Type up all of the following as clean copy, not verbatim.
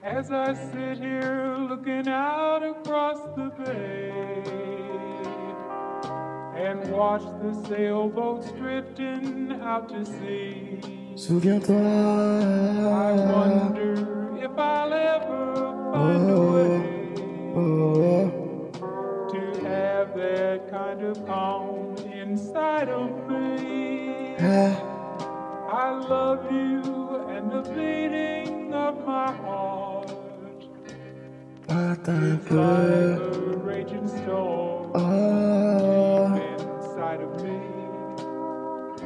As I sit here looking out across the bay and watch the sailboats drifting out to sea, Souviens-toi. I wonder if I'll ever find a way to have that kind of calm inside of me. I love you and the beating of my heart. Attends un It's like peu. a raging storm inside of me.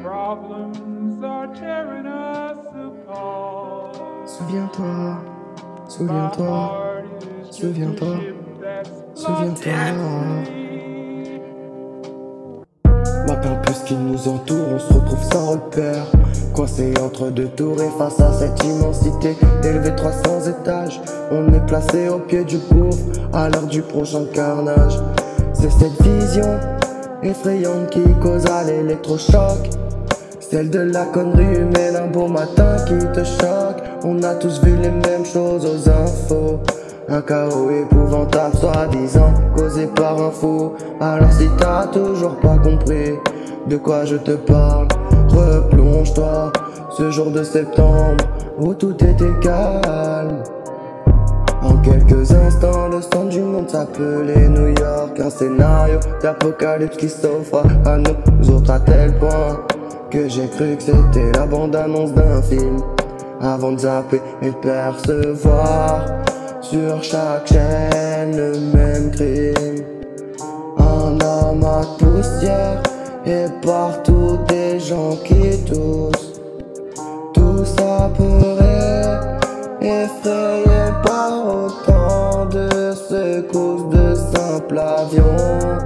Problems are tearing us apart. Souviens-toi, My souviens-toi, heart is just a souviens-toi, ship that's lost souviens-toi. at sea. Maintenant plus qu'il nous entoure, on se retrouve sans repère, coincé entre deux tours et face à cette immensité, élevé 300 étages, on est placé au pied du gouffre, à l'heure du prochain carnage. C'est cette vision effrayante qui causa l'électrochoc, celle de la connerie humaine, un beau matin qui te choque. On a tous vu les mêmes choses aux infos, un chaos épouvantable soi-disant causé par un fou. Alors si t'as toujours pas compris de quoi je te parle, replonge-toi ce jour de septembre où tout était calme. En quelques instants, le centre du monde s'appelait New York. Un scénario d'apocalypse qui s'offre à nous autres à tel point que j'ai cru que c'était la bande-annonce d'un film. Avant de zapper et percevoir sur chaque chaîne le même crime. Un amas de poussière et partout des gens qui toussent. Tout ça pourrait effrayer par autant de secousses. De simples avions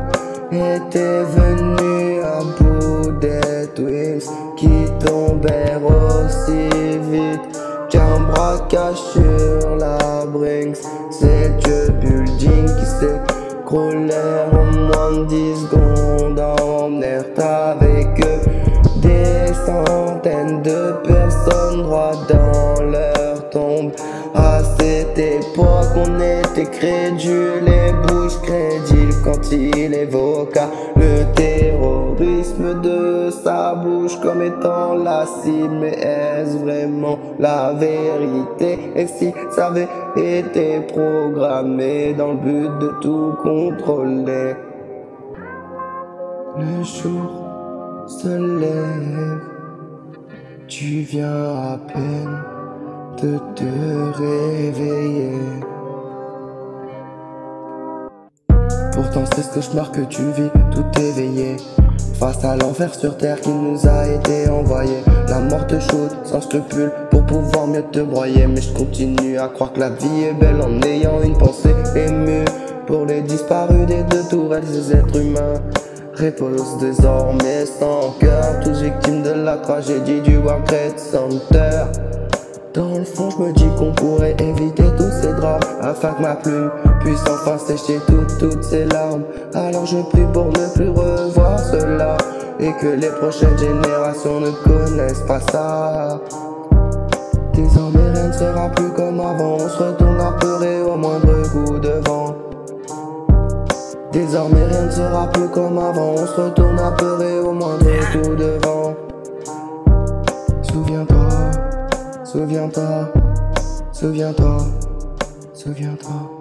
étaient venus à bout des twins qui tombèrent aussi vite qu'un braquage sur la Brinks. Ces vieux buildings qui s'écroulèrent en moins de 10 secondes emmenèrent avec eux des centaines de personnes droit dans leur tombe. À cette époque on était crédules et bouche crédile quand il évoqua le terrorisme de sa bouche comme étant la cible. Mais est-ce vraiment la vérité? Et si ça avait été programmé dans le but de tout contrôler? Le jour se lève, tu viens à peine de te réveiller. Pourtant c'est ce cauchemar que tu vis, tout éveillé, face à l'enfer sur terre qui nous a été envoyé. La mort te shoot sans scrupule pour pouvoir mieux te broyer. Mais je continue à croire que la vie est belle en ayant une pensée émue pour les disparus des deux tourelles. Ces êtres humains reposent désormais sans cœur, tous victimes de la tragédie du World Trade Center. Dans le fond je me dis qu'on pourrait éviter tous ces drames afin que ma plume puisse enfin sécher toutes ces larmes. Alors je prie pour ne plus revoir cela et que les prochaines générations ne connaissent pas ça. Désormais rien ne sera plus comme avant, on se retourne apeuré au moindre coup de vent. Désormais rien ne sera plus comme avant, on se retourne apeuré au moindre coup de vent. Souviens-toi, souviens-toi, souviens-toi, souviens-toi.